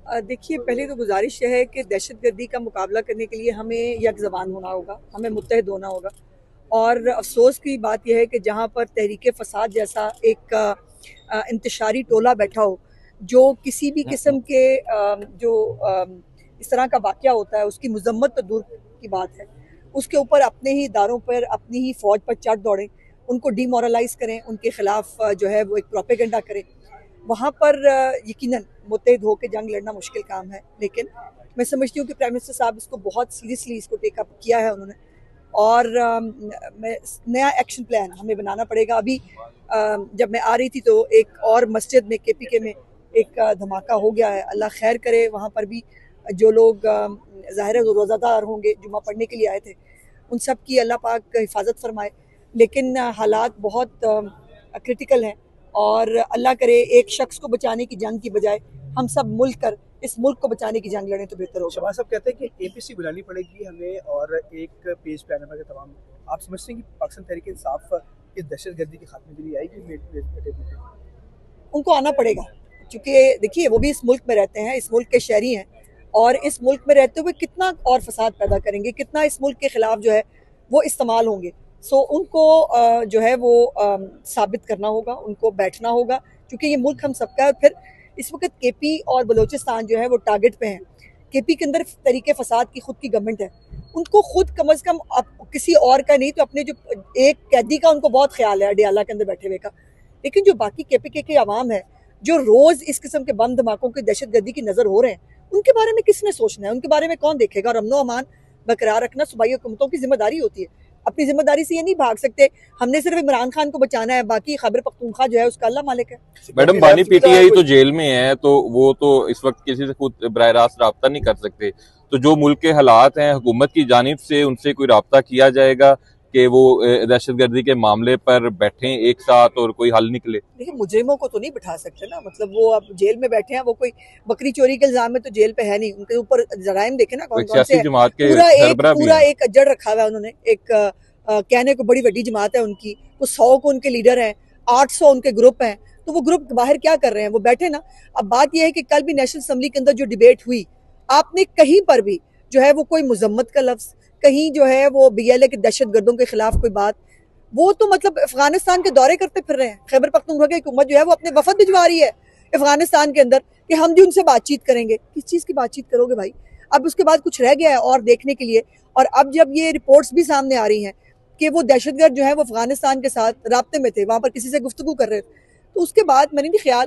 देखिए, पहले तो गुजारिश यह है कि दहशतगर्दी का मुकाबला करने के लिए हमें यक ज़बान होना होगा, हमें मुत्तहिद होना होगा। और अफसोस की बात यह है कि जहाँ पर तहरीक फ़साद जैसा एक इंतशारी टोला बैठा हो, जो किसी भी किस्म के इस तरह का वाक़या होता है, उसकी मज़म्मत तो दूर की बात है, उसके ऊपर अपने ही इदारों पर, अपनी ही फ़ौज पर चढ़ दौड़ें, उनको डीमोरलाइज़ करें, उनके ख़िलाफ़ जो है वो एक प्रोपेगेंडा करें। वहाँ पर यकीनन मुत्तहिद होकर जंग लड़ना मुश्किल काम है, लेकिन मैं समझती हूँ कि प्राइम मिनिस्टर साहब इसको बहुत सीरियसली इसको टेकअप किया है उन्होंने। और नया एक्शन प्लान हमें बनाना पड़ेगा। अभी जब मैं आ रही थी तो एक और मस्जिद में KPK में एक धमाका हो गया है। अल्लाह खैर करे, वहाँ पर भी जो लोग ज़ाहिर है रोज़ादार होंगे, जुमा पढ़ने के लिए आए थे, उन सब की अल्लाह पाक हिफाजत फरमाए। लेकिन हालात बहुत क्रिटिकल हैं और अल्लाह करे एक शख्स को बचाने की जंग की बजाय हम सब मिलकर इस मुल्क को बचाने की जंग लड़ें तो बेहतर होगा। शहबाज साहब कहते हैं कि APC बुलानी पड़ेगी हमें और एक पेज पे आने वाले तमाम। आप समझते हैं कि पाकिस्तान तहरीक इंसाफ इस दहशतगर्दी के खात्मे के लिए आएगी? उनको आना पड़ेगा, क्योंकि देखिए वो भी इस मुल्क में रहते हैं, इस मुल्क के शहरी हैं, और इस मुल्क में रहते हुए कितना और फसाद पैदा करेंगे, कितना इस मुल्क के खिलाफ जो है वो इस्तेमाल होंगे। सो उनको जो है वो साबित करना होगा, उनको बैठना होगा, क्योंकि ये मुल्क हम सबका है। फिर इस वक्त KP और बलोचिस्तान जो है वो टारगेट पे हैं। KP के अंदर तरीके फसाद की खुद की गवर्नमेंट है, उनको खुद कम अज कम किसी और का नहीं तो अपने जो एक कैदी का उनको बहुत ख्याल है अडियाला के अंदर बैठे हुए का। लेकिन जो बाकी KPK के अवाम है, जो रोज इस किस्म के बम धमाकों की दहशतगर्दी की नजर हो रहे हैं, उनके बारे में किसने सोचना है, उनके बारे में कौन देखेगा। और अमनो अमान बरकरार रखना सूबाई हुकूमतों की जिम्मेदारी होती है। अपनी जिम्मेदारी से ये नहीं भाग सकते, हमने सिर्फ इमरान खान को बचाना है, बाकी खैबर पख्तूनख्वा जो है उसका अल्लाह मालिक है। मैडम, बानी PTI तो जेल में है, तो वो तो इस वक्त किसी से खुद बराह रास्त राब्ता नहीं कर सकते। तो जो मुल्क के हालात हैं, हुकूमत की जानिब से उनसे कोई राब्ता किया जाएगा कि वो दहशतगर्दी के मामले पर बैठें एक साथ और कोई हल निकले? देखिए, मुजरिमों को तो नहीं बिठा सकते ना, मतलब वो अब जेल में बैठे हैं, वो कोई बकरी चोरी के इल्जाम में तो जेल पे है नहीं, उनके ऊपर जराइम देखे ना कौन कौन से। जमात के पूरा एक अज्जड़ रखा हुआ है उन्होंने, एक कहने को बड़ी बड़ी जमात है उनकी, वो 100 को उनके लीडर हैं, 800 उनके ग्रुप हैं, तो वो ग्रुप बाहर क्या कर रहे हैं, वो बैठे ना। अब बात यह है कि कल भी नेशनल असम्बली के अंदर जो डिबेट हुई, आपने कहीं पर भी जो है वो कोई मुजम्मत का लफ्ज, कहीं जो है वो BLA के दहशतगर्दों के खिलाफ कोई बात, वो तो मतलब अफगानिस्तान के दौरे करते फिर रहे हैं। खैबर पख्तूनख्वा की हुकूमत जो है वो अपने वफद भिजवा रही है अफगानिस्तान के अंदर कि हम भी उनसे बातचीत करेंगे। किस चीज़ की बातचीत करोगे भाई? अब उसके बाद कुछ रह गया है और देखने के लिए? और अब जब ये रिपोर्ट्स भी सामने आ रही हैं कि वो दहशतगर्द जो है वो अफगानिस्तान के साथ राब्ते में थे, वहां पर किसी से गुफ्तगू कर रहे थे, तो उसके बाद मैंने नहीं ख्याल